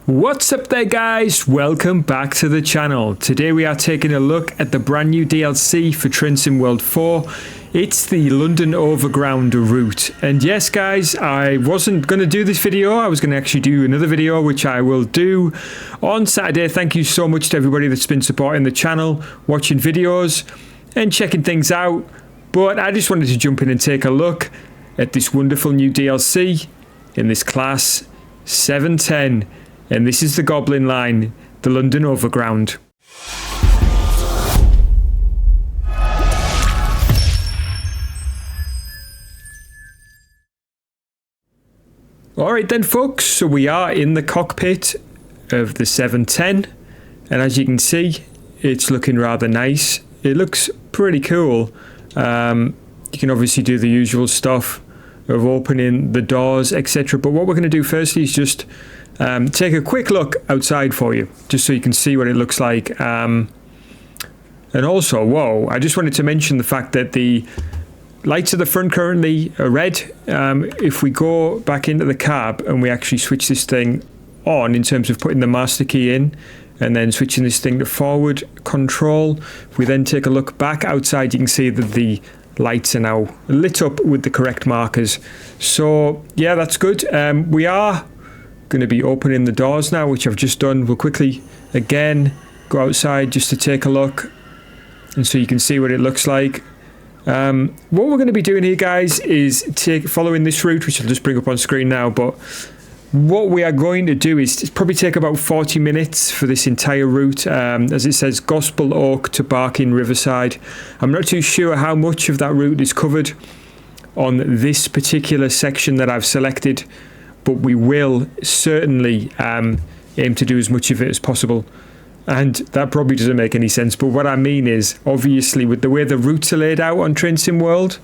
What's up there guys, welcome back to the channel. Today we are taking a look at the brand new DLC for Train Sim World 4. It's the London Overground route. And yes guys, I wasn't going to do this video, I was going to actually do another video which I will do on Saturday. Thank you so much to everybody that's been supporting the channel, watching videos and checking things out. But I just wanted to jump in and take a look at this wonderful new DLC in this class 710. And this is the Goblin line, the London Overground. Alright then folks, so we are in the cockpit of the 710. And as you can see, it's looking rather nice. It looks pretty cool. You can obviously do the usual stuff of opening the doors, etc. But what we're going to do firstly is just take a quick look outside for you, just so you can see what it looks like. And also, whoa, I just wanted to mention the fact that the lights at the front currently are red. If we go back into the cab and we actually switch this thing on in terms of putting the master key in and then switching this thing to forward control, if we then take a look back outside, you can see that the lights are now lit up with the correct markers. So yeah, that's good. We are going to be opening the doors now, which I've just done. We'll quickly again go outside just to take a look and so you can see what it looks like. What we're going to be doing here guys is following this route, which I'll just bring up on screen now, but what we are going to do is probably take about 40 minutes for this entire route. As it says, Gospel Oak to Barking Riverside. I'm not too sure how much of that route is covered on this particular section that I've selected, but we will certainly aim to do as much of it as possible. And that probably doesn't make any sense, but what I mean is, obviously with the way the routes are laid out on Train Sim World,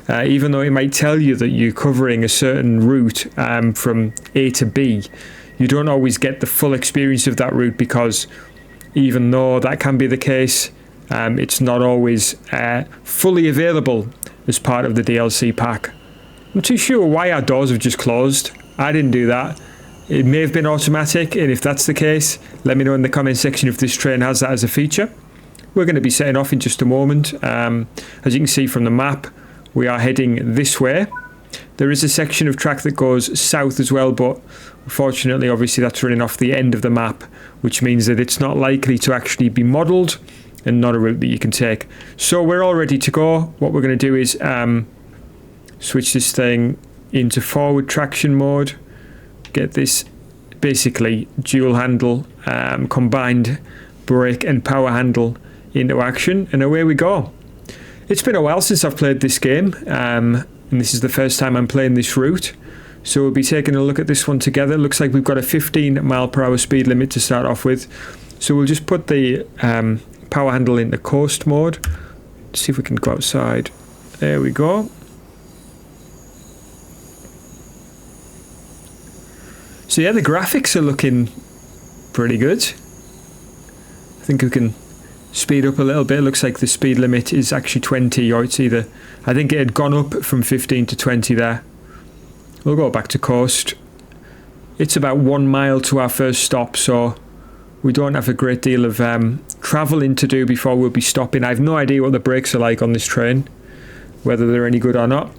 even though it might tell you that you're covering a certain route from A to B, you don't always get the full experience of that route, because even though that can be the case, it's not always fully available as part of the DLC pack. I'm not too sure why our doors have just closed. I didn't do that. It may have been automatic, and if that's the case, let me know in the comment section if this train has that as a feature. We're going to be setting off in just a moment. As you can see from the map, we are heading this way. There is a section of track that goes south as well, but unfortunately, obviously, that's running off the end of the map, which means that it's not likely to actually be modelled and not a route that you can take. So we're all ready to go. What we're going to do is switch this thing into forward traction mode, get this basically dual handle, combined brake and power handle into action, and away we go. It's been a while since I've played this game, and this is the first time I'm playing this route, so we'll be taking a look at this one together. Looks like we've got a 15 mile per hour speed limit to start off with, so we'll just put the power handle into coast mode. See if we can go outside. There we go. So yeah, the graphics are looking pretty good. I think we can speed up a little bit. It looks like the speed limit is actually 20, or it's either, I think it had gone up from 15 to 20 there. We'll go back to coast. It's about 1 mile to our first stop, so we don't have a great deal of travelling to do before we'll be stopping. I have no idea what the brakes are like on this train, whether they're any good or not.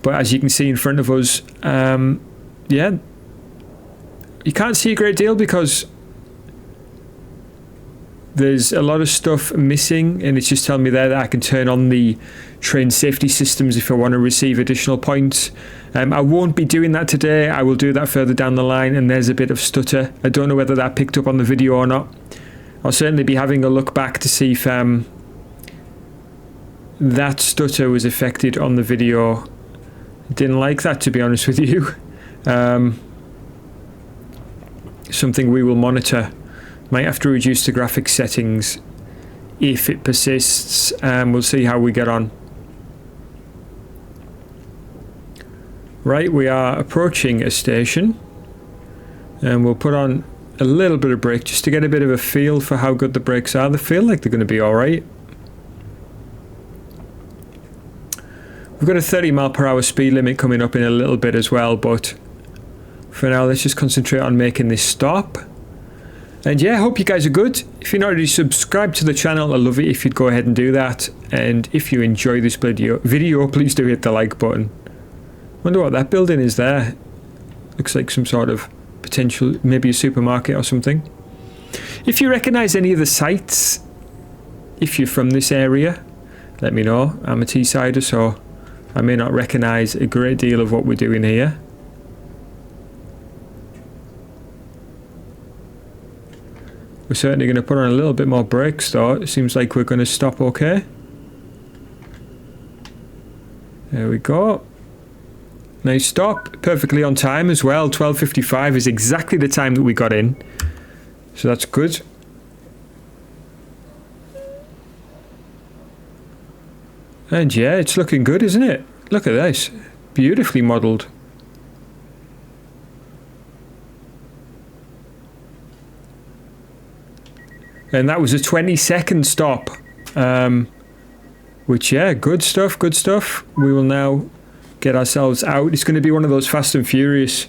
But as you can see in front of us, yeah, you can't see a great deal because there's a lot of stuff missing, and it's just telling me there that I can turn on the train safety systems if I want to receive additional points. I won't be doing that today. I will do that further down the line, and there's a bit of stutter. I don't know whether that picked up on the video or not. I'll certainly be having a look back to see if that stutter was affected on the video. Didn't like that, to be honest with you. Something we will monitor. Might have to reduce the graphics settings if it persists. We'll see how we get on. Right, we are approaching a station, and we'll put on a little bit of brake just to get a bit of a feel for how good the brakes are. They feel like they're going to be alright. We've got a 30 mile per hour speed limit coming up in a little bit as well, but for now let's just concentrate on making this stop. And yeah, I hope you guys are good. If you're not already subscribed to the channel, I'd love it if you'd go ahead and do that. And if you enjoy this video, please do hit the like button. Wonder what that building is there. Looks like some sort of potential, maybe a supermarket or something. If you recognise any of the sites, if you're from this area, let me know. I'm a Teessider, so I may not recognise a great deal of what we're doing here. We're certainly going to put on a little bit more brakes though. It seems like we're going to stop okay. There we go. Nice stop. Perfectly on time as well. 12:55 is exactly the time that we got in. So that's good. And yeah, it's looking good, isn't it? Look at this. Beautifully modelled. And that was a 20-second stop. Which, yeah, good stuff, good stuff. We will now get ourselves out. It's going to be one of those Fast and Furious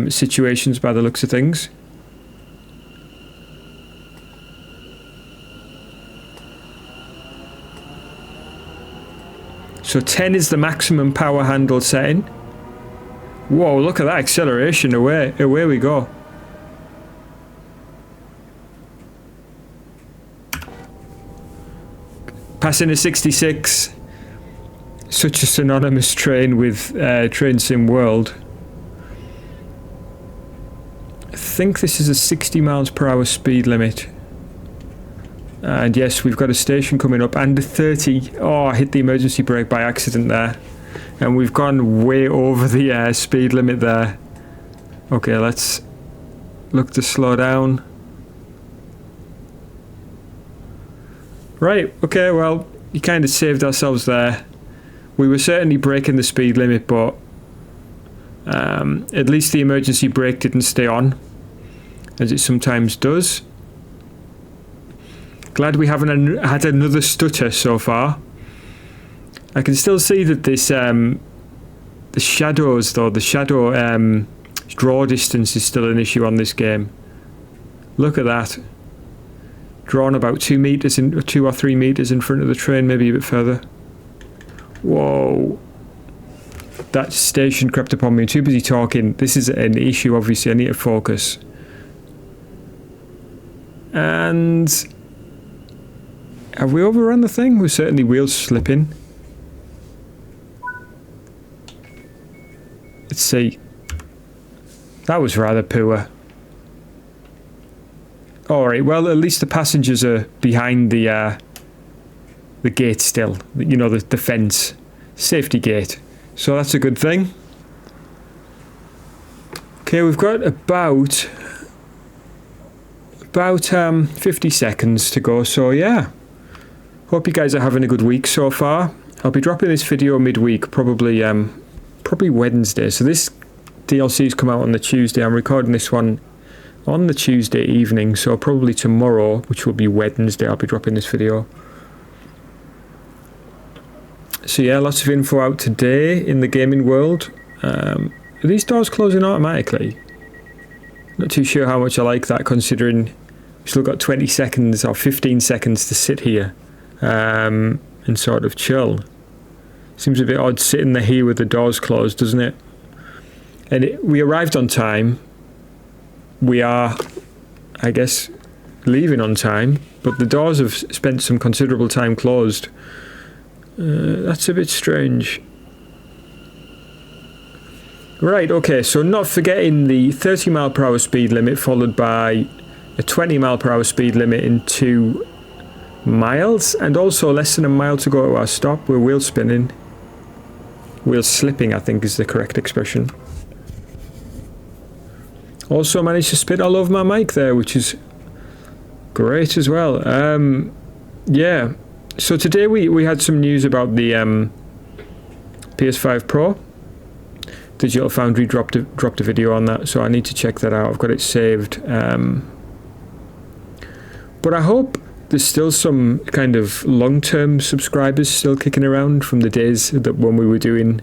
situations by the looks of things. So 10 is the maximum power handle setting. Whoa, look at that acceleration. Away we go. Passing a 66. Such a synonymous train with Train Sim World. I think this is a 60 miles per hour speed limit. And yes, we've got a station coming up and a 30. Oh, I hit the emergency brake by accident there. And we've gone way over the speed limit there. Okay, let's look to slow down. Right, okay, well, you kind of saved ourselves there. We were certainly breaking the speed limit, but at least the emergency brake didn't stay on, as it sometimes does. Glad we haven't had another stutter so far. I can still see that this, the shadows though, the shadow draw distance is still an issue on this game. Look at that. Drawn about 2 meters in, 2 or 3 meters in front of the train, maybe a bit further. Whoa. That station crept upon me. I'm too busy talking. This is an issue, obviously. I need to focus. And have we overrun the thing? We're certainly wheels slipping. Let's see. That was rather poor. Alright, well, at least the passengers are behind the gate still. You know, the fence. Safety gate. So that's a good thing. Okay, we've got about 50 seconds to go. So, yeah. Hope you guys are having a good week so far. I'll be dropping this video midweek, probably Wednesday. So this DLC's come out on the Tuesday. I'm recording this one on the Tuesday evening, so probably tomorrow, which will be Wednesday, I'll be dropping this video. So yeah, lots of info out today in the gaming world. Are these doors closing automatically? Not too sure how much I like that, considering we've still got 20 seconds or 15 seconds to sit here and sort of chill. Seems a bit odd sitting there here with the doors closed, doesn't it? And we arrived on time. We are, I guess, leaving on time, but the doors have spent some considerable time closed. That's a bit strange. Right, okay, so not forgetting the 30 mile per hour speed limit followed by a 20 mile per hour speed limit in 2 miles, and also less than a mile to go to our stop. We're wheel spinning. Wheel slipping, I think is the correct expression. Also managed to spit all over my mic there, which is great as well. Yeah, so today we had some news about the PS5 Pro. Digital Foundry dropped a video on that, so I need to check that out. I've got it saved. But I hope there's still some kind of long-term subscribers still kicking around from the days that when we were doing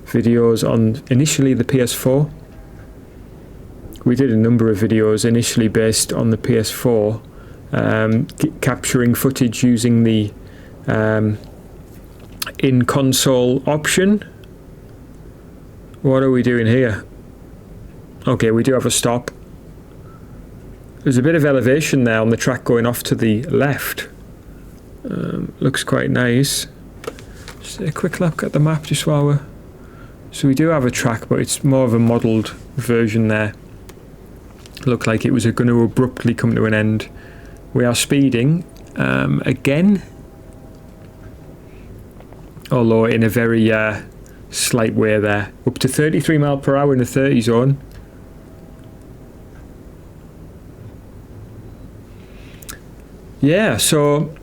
videos on initially the PS4. we did a number of videos initially based on the PS4, capturing footage using the in-console option. What are we doing here? Okay, we do have a stop. There's a bit of elevation there on the track going off to the left. Looks quite nice. Just a quick look at the map just while we're... So we do have a track, but it's more of a modelled version there. Looked like it was going to abruptly come to an end. We are speeding again, although in a very slight way there. Up to 33 miles per hour in the 30 zone. Yeah, so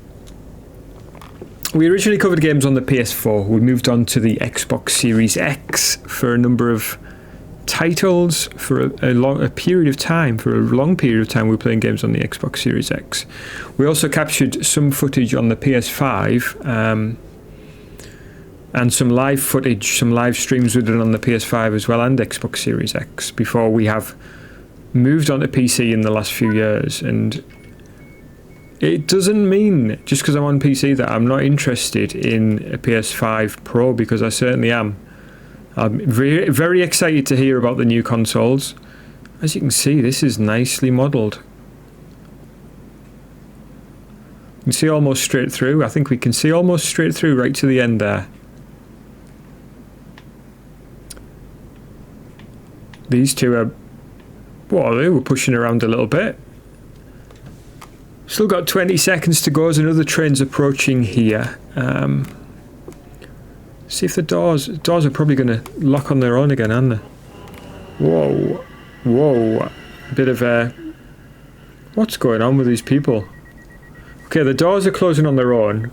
we originally covered games on the PS4. We moved on to the Xbox Series X for a number of titles for a long period of time. For a long period of time, we were playing games on the Xbox Series X. We also captured some footage on the PS5, and some live footage, some live streams we did on the PS5 as well, and Xbox Series X, before we have moved on to PC in the last few years. And it doesn't mean, just because I'm on PC, that I'm not interested in a PS5 Pro, because I certainly am. I'm very, very excited to hear about the new consoles. As you can see, this is nicely modelled. You can see almost straight through. I think we can see almost straight through right to the end there. These two are... Well, they were pushing around a little bit. Still got 20 seconds to go as another train's approaching here. See if the doors are probably going to lock on their own again, aren't they? Whoa. Whoa. A bit of a... What's going on with these people? Okay, the doors are closing on their own.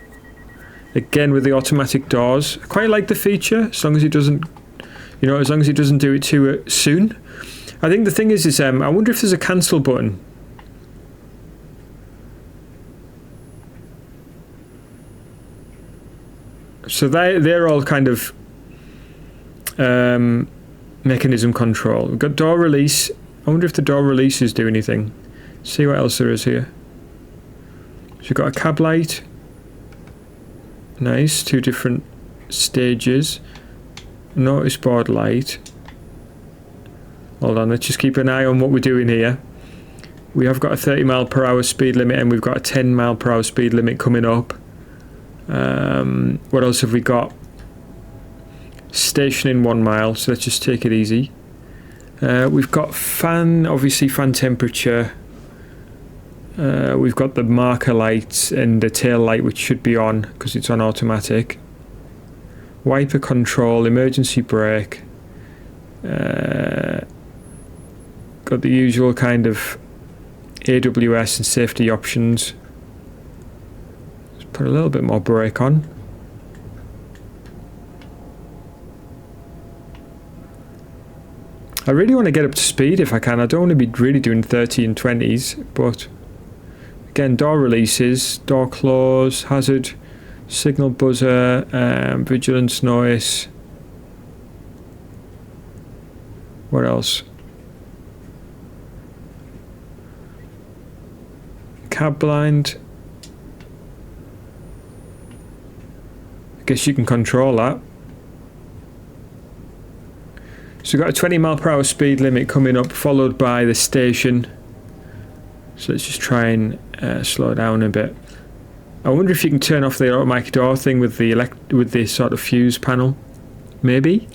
Again with the automatic doors. I quite like the feature, as long as it doesn't... You know, as long as it doesn't do it too soon. I think the thing is I wonder if there's a cancel button. So they're all kind of mechanism control. We've got door release. I wonder if the door releases do anything. See what else there is here. So we've got a cab light. Nice, 2 different stages. Notice board light. Hold on, let's just keep an eye on what we're doing here. We have got a 30 mile per hour speed limit, and we've got a 10 mile per hour speed limit coming up. What else have we got? Stationing 1 mile, so let's just take it easy. We've got obviously fan temperature. We've got the marker lights and the tail light, which should be on because it's on automatic. Wiper control, emergency brake. Got the usual kind of AWS and safety options. Let's put a little bit more brake on. I really want to get up to speed if I can. I don't want to be really doing 30 and 20s, but again, door releases, door close, hazard, signal buzzer, vigilance noise. What else? Cab blind. I guess you can control that. So we've got a 20 mile per hour speed limit coming up, followed by the station. So let's just try and slow down a bit. I wonder if you can turn off the automatic door thing with the sort of fuse panel. Maybe.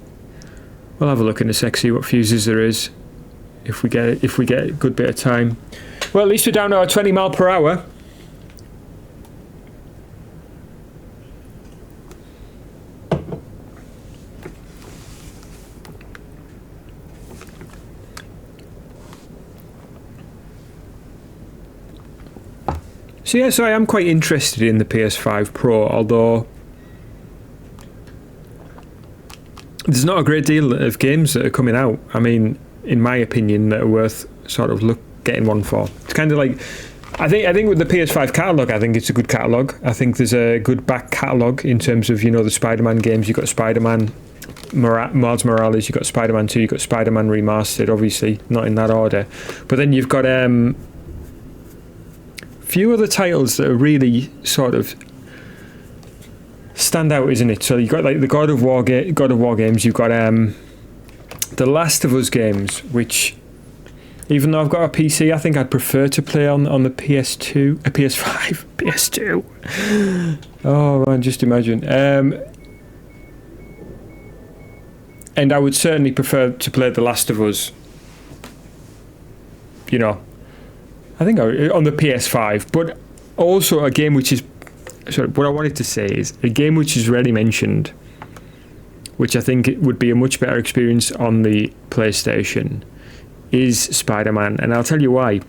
We'll have a look in a sec, see what fuses there is. If we get a good bit of time. Well, at least we're down to our 20 mile per hour. So yeah, so I am quite interested in the PS5 Pro, although there's not a great deal of games that are coming out. I mean, in my opinion, that are worth sort of getting one for. It's kind of like, I think with the PS5 catalogue, I think it's a good catalogue. I think there's a good back catalogue in terms of, you know, the Spider-Man games. You've got Spider-Man, Miles Morales, you've got Spider-Man 2, you've got Spider-Man Remastered, obviously, not in that order. But then you've got a few other titles that are really sort of stand out, isn't it? So you've got like the God of War games, you've got the Last of Us games, which, even though I've got a PC, I think I'd prefer to play on the PS2, PS5, PS2. Oh man, just imagine. And I would certainly prefer to play The Last of Us, you know, I think on the PS5. But also a game which is, sorry, what I wanted to say is a game which is rarely mentioned, which I think it would be a much better experience on the PlayStation, is Spider-Man. And I'll tell you why.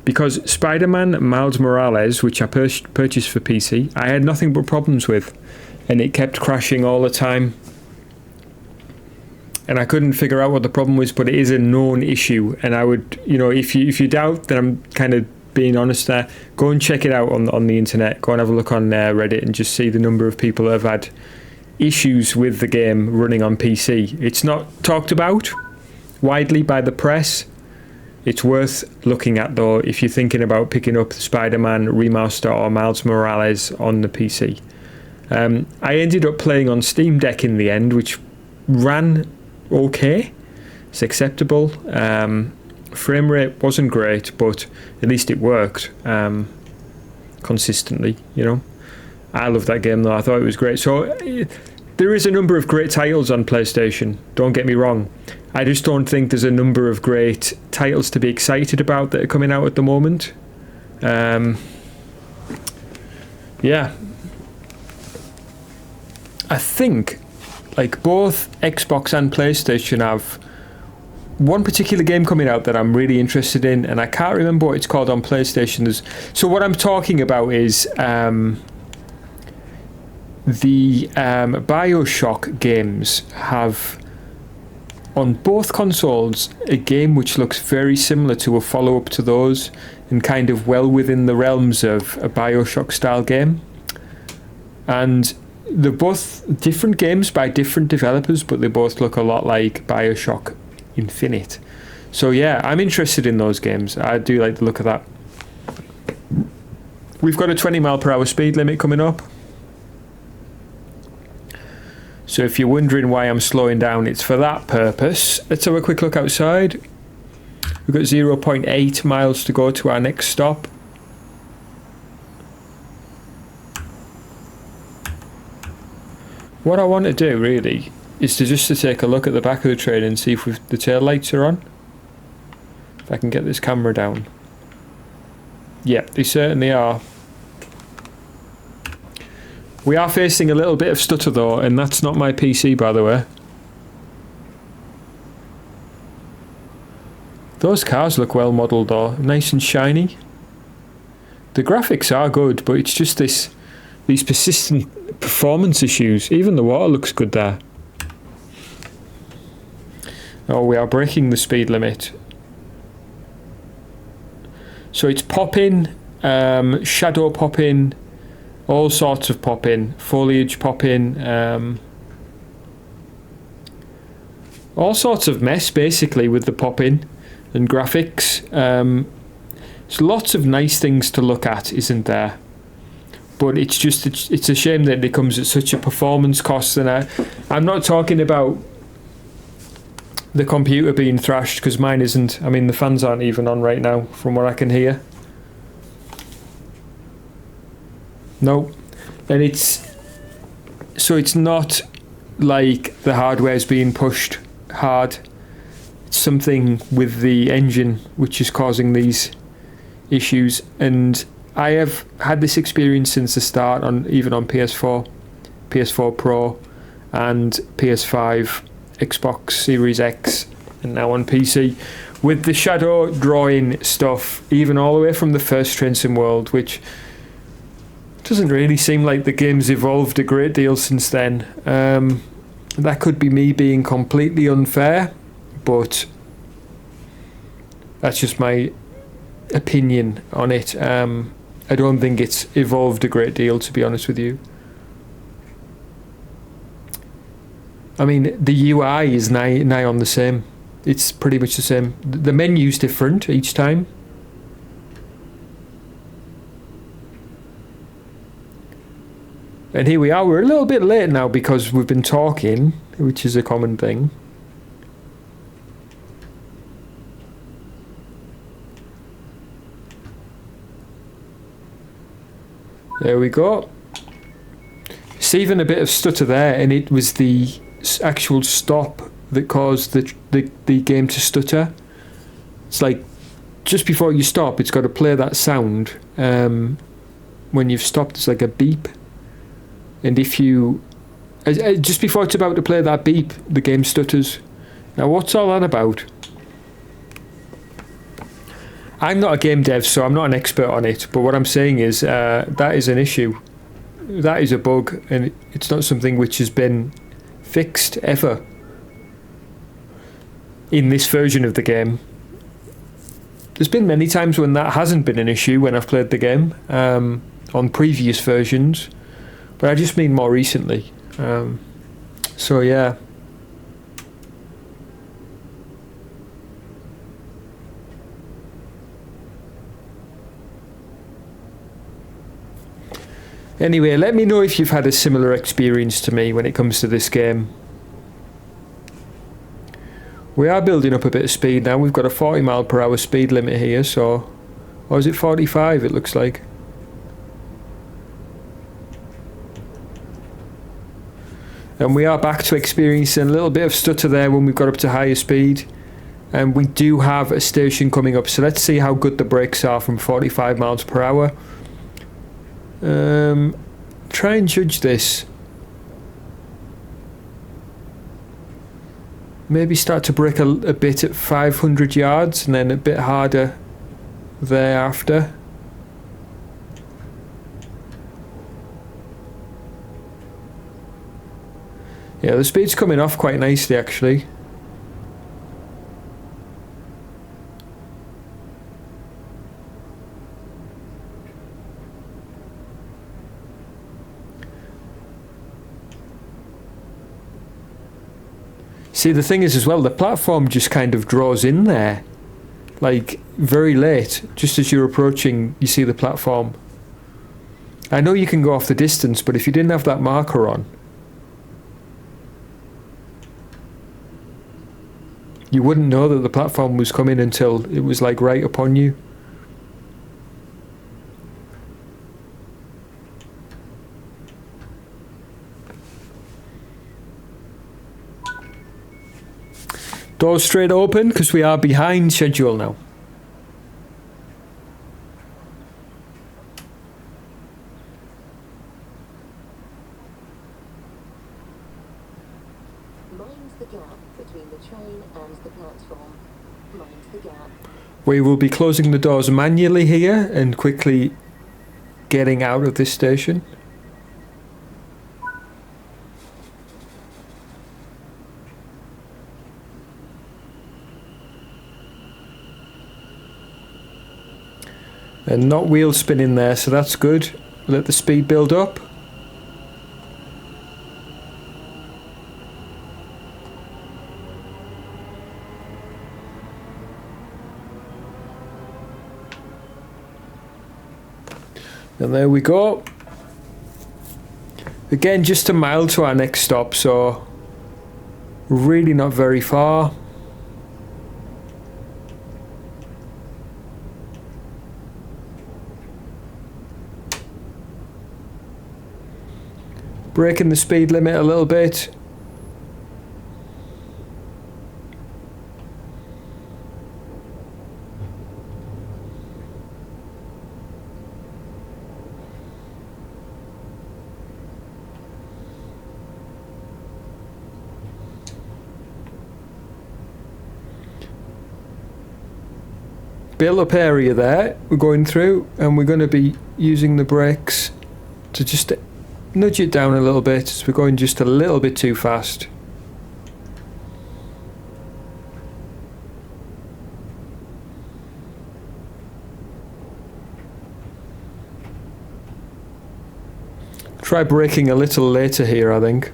Because Spider-Man Miles Morales, which I purchased for PC, I had nothing but problems with. And it kept crashing all the time. And I couldn't figure out what the problem was, but it is a known issue. And I would, you know, if you doubt that I'm kind of being honest there, go and check it out on the internet. Go and have a look on Reddit and just see the number of people that have had issues with the game running on PC. It's not talked about widely by the press. It's worth looking at though if you're thinking about picking up Spider-Man Remaster or Miles Morales on the PC. I ended up playing on Steam Deck in the end, which ran okay. It's acceptable. Frame rate wasn't great, but at least it worked consistently, you know. I love that game though. I thought it was great. So there is a number of great titles on PlayStation, don't get me wrong. I just don't think there's a number of great titles to be excited about that are coming out at the moment. Yeah. I think like both Xbox and PlayStation have one particular game coming out that I'm really interested in, and I can't remember what it's called on PlayStation. So what I'm talking about is the BioShock games have on both consoles a game which looks very similar to a follow-up to those and kind of well within the realms of a BioShock style game. And they're both different games by different developers, but they both look a lot like BioShock Infinite. So yeah, I'm interested in those games. I do like the look of that. We've got a 20 mile per hour speed limit coming up. So if you're wondering why I'm slowing down, it's for that purpose. Let's have a quick look outside. We've got 0.8 miles to go to our next stop. What I want to do really is to take a look at the back of the train and see if the tail lights are on. If I can get this camera down. Yep, they certainly are. We are facing a little bit of stutter though, and that's not my PC, by the way. Those cars look well modelled though, nice and shiny. The graphics are good, but it's just these persistent performance issues. Even the water looks good there. Oh, we are breaking the speed limit. So it's popping, shadow popping, all sorts of popping, foliage popping, all sorts of mess basically with the popping and graphics. There's lots of nice things to look at, isn't there? But it's a shame that it comes at such a performance cost. And I'm not talking about the computer being thrashed, because mine isn't. I mean, the fans aren't even on right now from what I can hear. No. And it's not like the hardware's being pushed hard. It's something with the engine which is causing these issues. And I have had this experience since the start, even on PS4, PS4 Pro and PS5, Xbox Series X, and now on PC, with the shadow drawing stuff, even all the way from the first Train Sim World, which doesn't really seem like the game's evolved a great deal since then. That could be me being completely unfair, but that's just my opinion on it. I don't think it's evolved a great deal, to be honest with you. I mean, the UI is nigh on the same. It's pretty much the same. The menu's different each time. And here we are. We're a little bit late now because we've been talking, which is a common thing. There we go. It's even a bit of stutter there, and it was the actual stop that caused the game to stutter. It's like just before you stop, it's got to play that sound. When you've stopped, it's like a beep. And if you just before it's about to play that beep, the game stutters. Now, what's all that about? I'm not a game dev, so I'm not an expert on it. But what I'm saying is that is an issue. That is a bug, and it's not something which has been fixed ever in this version of the game. There's been many times when that hasn't been an issue when I've played the game on previous versions, but I just mean more recently. So yeah. Anyway, let me know if you've had a similar experience to me when it comes to this game. We are building up a bit of speed now. We've got a 40 mile per hour speed limit here, so... Or is it 45, it looks like? And we are back to experiencing a little bit of stutter there when we've got up to higher speed. And we do have a station coming up, so let's see how good the brakes are from 45 miles per hour. Try and judge this. Maybe start to brake a bit at 500 yards and then a bit harder thereafter. Yeah, the speed's coming off quite nicely actually. See, the thing is as well, the platform just kind of draws in there. Like, very late. Just as you're approaching, you see the platform. I know you can go off the distance, but if you didn't have that marker on, you wouldn't know that the platform was coming until it was like right upon you. Doors straight open because we are behind schedule now. Mind the gap between the train and the platform. Mind the gap. We will be closing the doors manually here and quickly getting out of this station. And not wheel spinning there, so that's good. Let the speed build up. And there we go. Again, just a mile to our next stop, so really not very far. Breaking the speed limit a little bit. Built up area there we're going through, and we're going to be using the brakes to just nudge it down a little bit as we're going just a little bit too fast. Try braking a little later here, I think.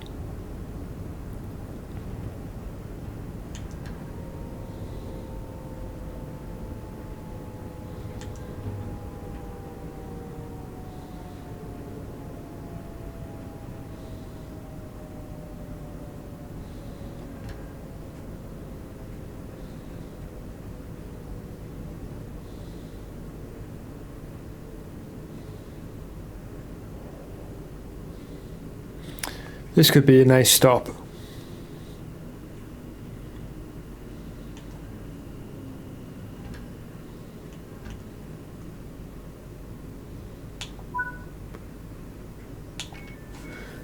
This could be a nice stop.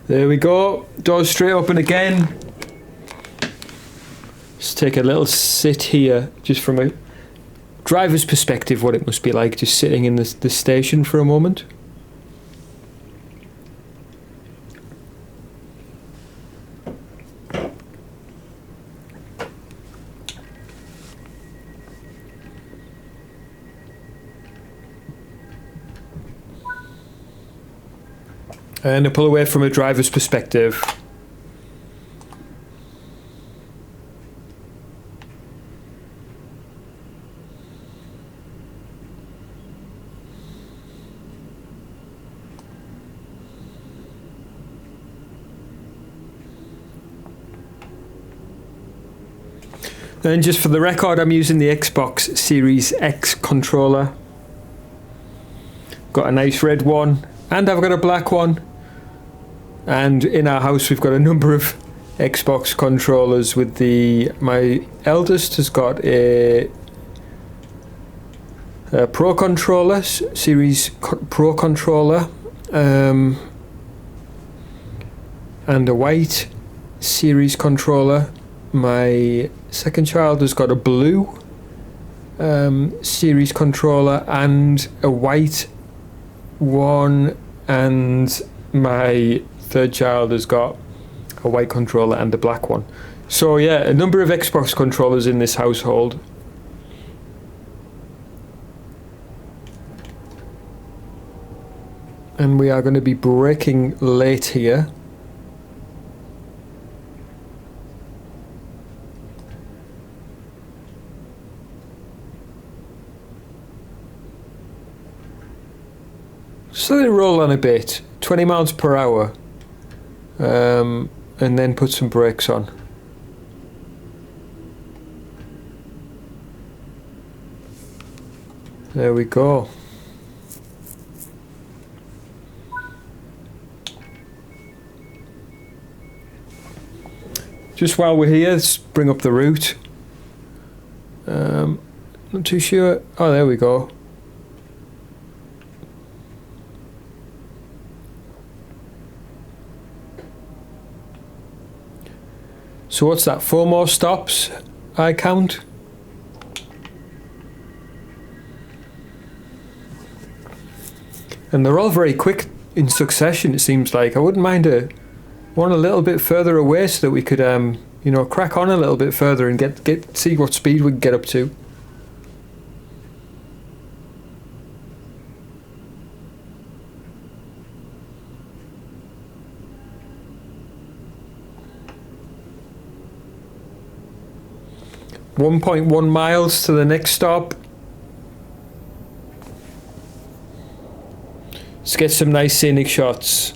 There we go. Doors straight open again. Let's take a little sit here, just from a driver's perspective, what it must be like just sitting in the station for a moment. And to pull away from a driver's perspective. And just for the record, I'm using the Xbox Series X controller. Got a nice red one, and I've got a black one. And in our house we've got a number of Xbox controllers with my eldest has got a Pro controller, Series Pro controller, and a white Series controller. My second child has got a blue Series controller and a white one, and my third child has got a white controller and a black one. So yeah, a number of Xbox controllers in this household. And we are going to be braking late here. Just let it roll on a bit, 20 miles per hour, and then put some brakes on. There we go. Just while we're here, let's bring up the route. Not too sure. Oh, there we go. So what's that? 4 more stops, I count. And they're all very quick in succession, it seems like. I wouldn't mind one a little bit further away so that we could, crack on a little bit further and see what speed we can get up to. .1 miles to the next stop. Let's get some nice scenic shots.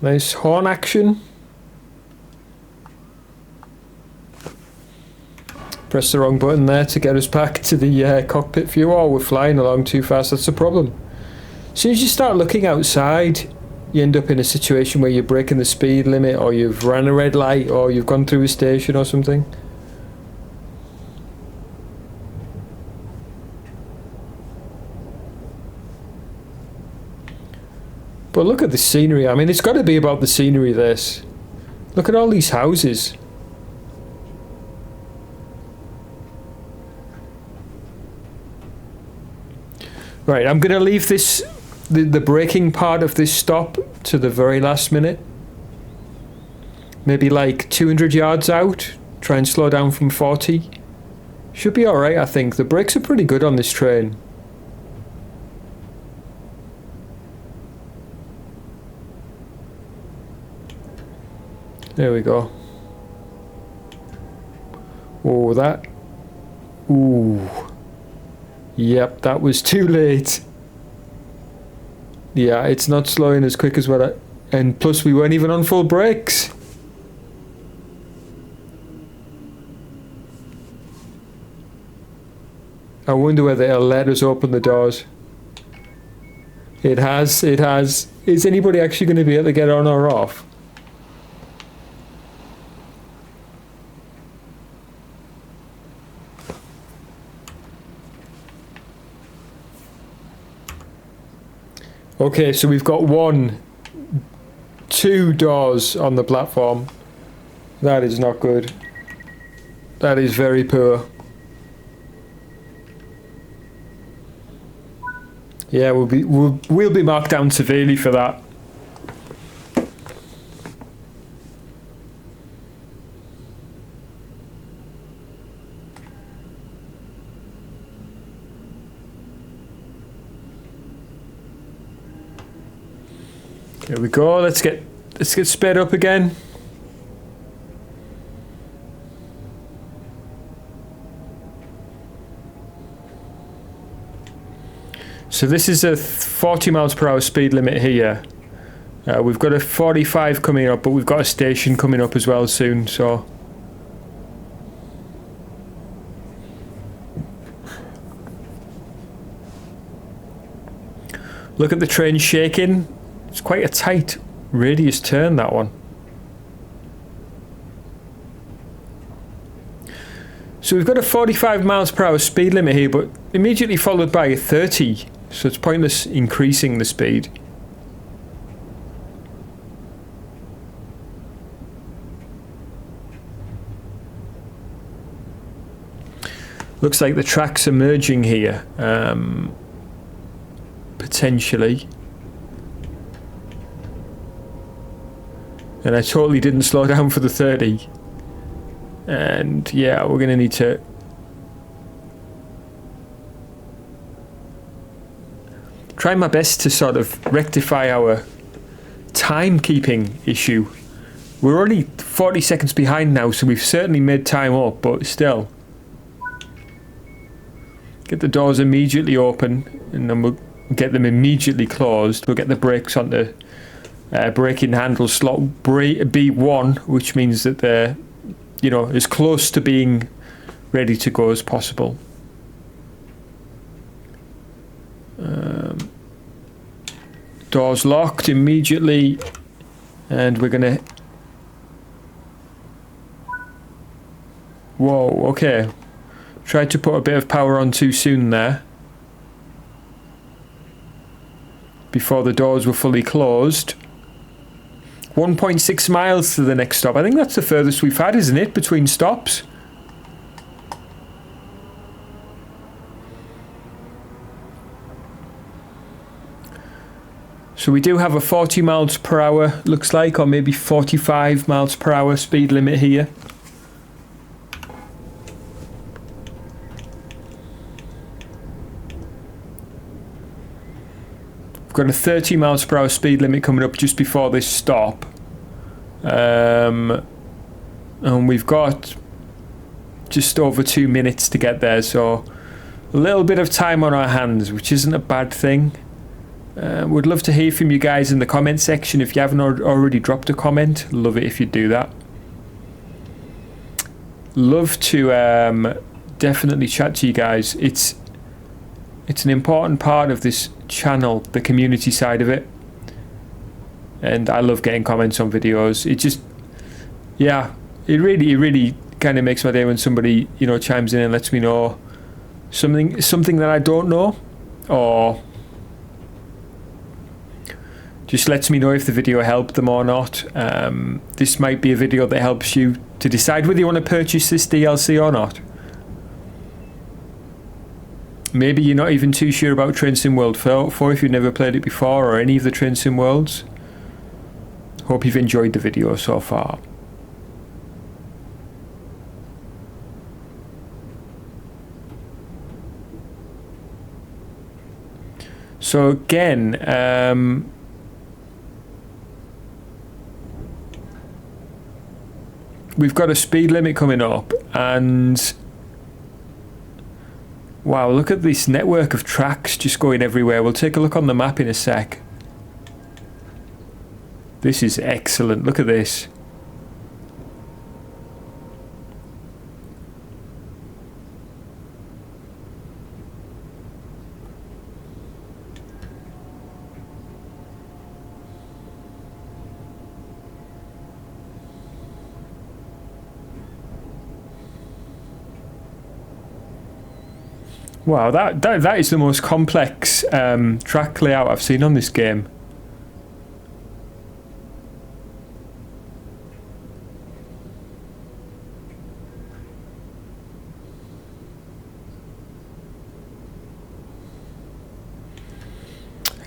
Nice horn action. Press the wrong button there to get us back to the cockpit view. Oh, we're flying along too fast, that's the problem. As soon as you start looking outside, you end up in a situation where you're breaking the speed limit, or you've ran a red light, or you've gone through a station or something. But look at the scenery. I mean, it's got to be about the scenery, this. Look at all these houses. Right, I'm going to leave the braking part of this stop to the very last minute. Maybe like 200 yards out. Try and slow down from 40. Should be alright, I think. The brakes are pretty good on this train. There we go. Oh, that. Ooh. Yep, that was too late. Yeah, it's not slowing as quick as what I... And plus we weren't even on full brakes. I wonder whether it'll let us open the doors. It has, it has. Is anybody actually going to be able to get on or off? Okay, so we've got two doors on the platform. That is not good. That is very poor. Yeah, we'll be marked down severely for that. Here we go. Let's get sped up again. So this is a 40 miles per hour speed limit here. We've got a 45 coming up, but we've got a station coming up as well soon, so. Look at the train shaking. It's quite a tight radius turn, that one. So we've got a 45 miles per hour speed limit here, but immediately followed by a 30. So it's pointless increasing the speed. Looks like the tracks are merging here, potentially. And I totally didn't slow down for the 30. And yeah, we're going to need to try my best to sort of rectify our timekeeping issue. We're only 40 seconds behind now, so we've certainly made time up, but still. Get the doors immediately open, and then we'll get them immediately closed. We'll get the brakes on the braking handle slot B1, which means that they're, you know, as close to being ready to go as possible. Doors locked immediately, and we're gonna. Whoa, okay. Tried to put a bit of power on too soon there. Before the doors were fully closed. 1.6 miles to the next stop. I think that's the furthest we've had, isn't it, between stops? So we do have a 40 miles per hour, looks like, or maybe 45 miles per hour speed limit here. We've got a 30 miles per hour speed limit coming up just before this stop. And we've got just over 2 minutes to get there, so a little bit of time on our hands, which isn't a bad thing. Would love to hear from you guys in the comment section. If you haven't already dropped a comment, love it if you do that. Love to definitely chat to you guys. It's an important part of this channel, the community side of it, and I love getting comments on videos. It just, yeah, it really kind of makes my day when somebody, you know, chimes in and lets me know something that I don't know, or just lets me know if the video helped them or not. This might be a video that helps you to decide whether you want to purchase this DLC or not. Maybe you're not even too sure about Train Sim World 4 if you've never played it before, or any of the Train Sim Worlds. Hope you've enjoyed the video so far. So again, we've got a speed limit coming up, and wow, look at this network of tracks just going everywhere. We'll take a look on the map in a sec. This is excellent. Look at this. Wow, that is the most complex track layout I've seen on this game.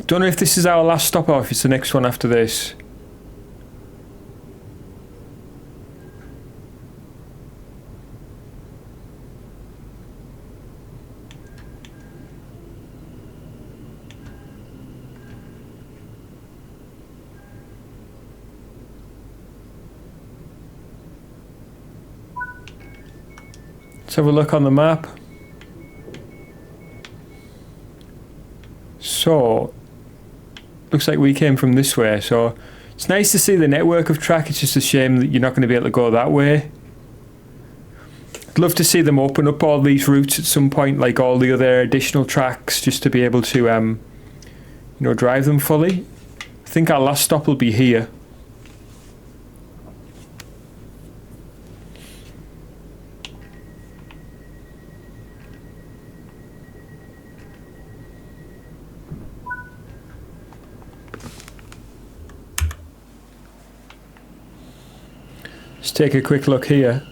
Don't know if this is our last stop or if it's the next one after this. Let's have a look on the map. So, looks like we came from this way, so it's nice to see the network of track. It's just a shame that you're not going to be able to go that way. I'd love to see them open up all these routes at some point, like all the other additional tracks, just to be able to, you know, drive them fully. I think our last stop will be here. Let's take a quick look here.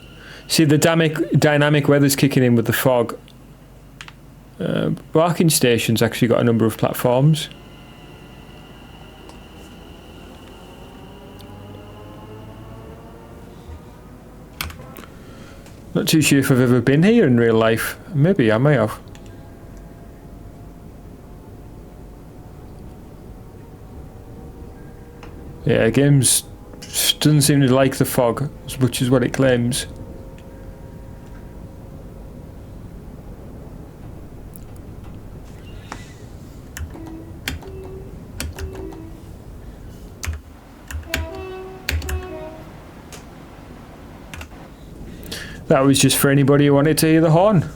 See, the dynamic weather's kicking in with the fog. Barking Station's actually got a number of platforms. Not too sure if I've ever been here in real life. Maybe I may have. Yeah, games doesn't seem to like the fog as much as what it claims. That was just for anybody who wanted to hear the horn.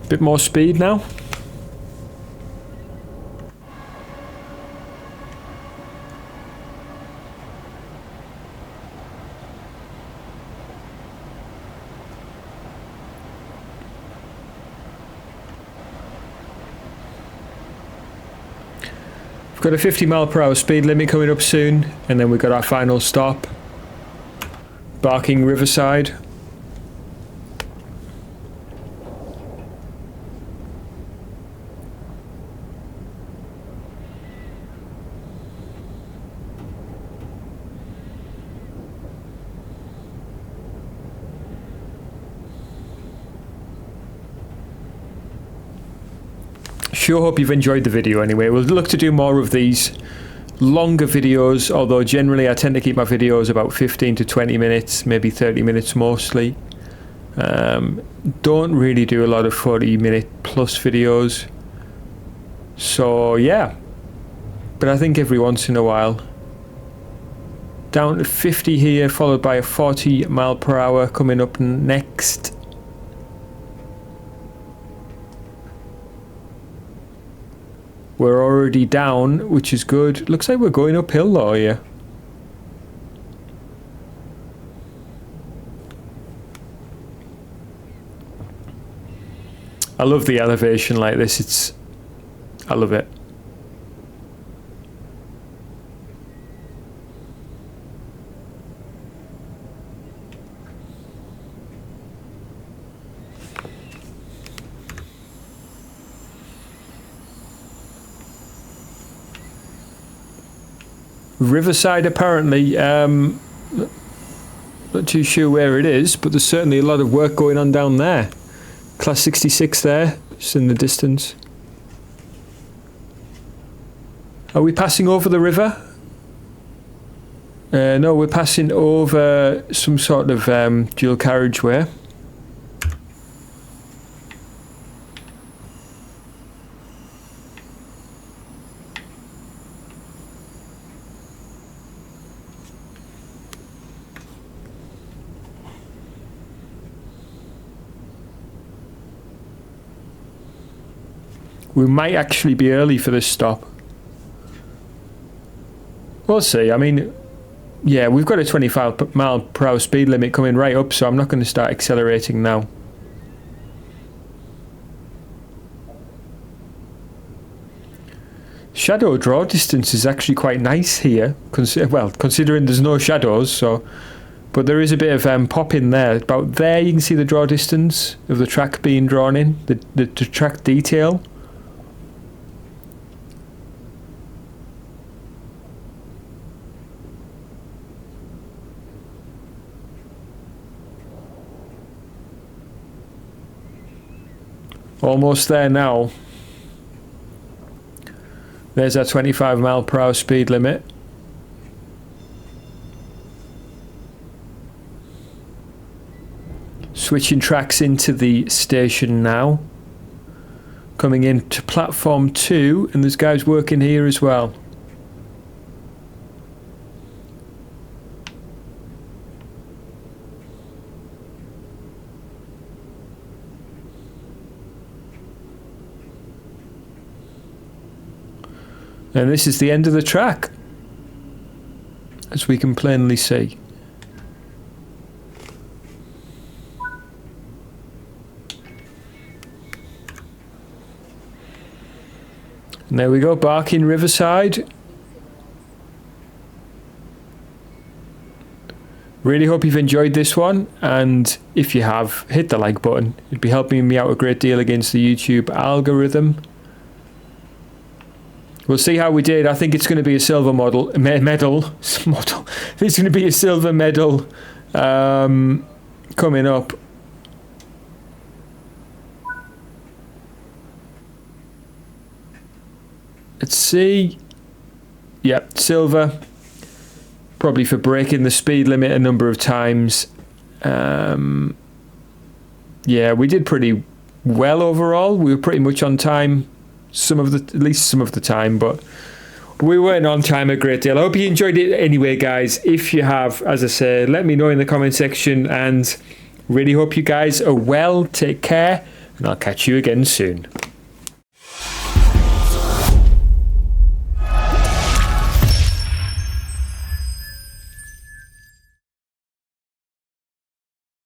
Bit more speed now. We've got a 50-mile-per-hour speed limit coming up soon, and then we've got our final stop, Barking Riverside. Sure hope you've enjoyed the video anyway. We'll look to do more of these longer videos, although generally I tend to keep my videos about 15 to 20 minutes, maybe 30 minutes mostly. Don't really do a lot of 40-minute plus videos. So yeah, but I think every once in a while. Down to 50 here, followed by a 40-mile-per-hour coming up next. We're already down, which is good. Looks like we're going uphill though here. I love the elevation like this. I love it. Riverside apparently, not too sure where it is, but there's certainly a lot of work going on down there. Class 66 there, just in the distance. Are we passing over the river? No, we're passing over some sort of dual carriageway. We might actually be early for this stop. We'll see. I mean, Yeah, we've got a 25 mile per hour speed limit coming right up, so I'm not going to start accelerating now. Shadow draw distance is actually quite nice here, well, considering there's no shadows, so, but there is a bit of pop in there. About there you can see the draw distance of the track being drawn in, the track detail. Almost there now. There's our 25 mile per hour speed limit. Switching tracks into the station now. Coming into platform 2, and there's guys working here as well. And this is the end of the track, as we can plainly see. And there we go, Barking Riverside. Really hope you've enjoyed this one, and if you have, hit the like button. It'd be helping me out a great deal against the YouTube algorithm. We'll see how we did. I think it's going to be a silver medal. It's going to be a silver medal coming up. Let's see. Yep, silver. Probably for breaking the speed limit a number of times. Yeah, we did pretty well overall. We were pretty much on time. At least some of the time, but we weren't on time a great deal. I hope you enjoyed it anyway, guys. If you have, as I say, let me know in the comment section, and really hope you guys are well. Take care, and I'll catch you again soon.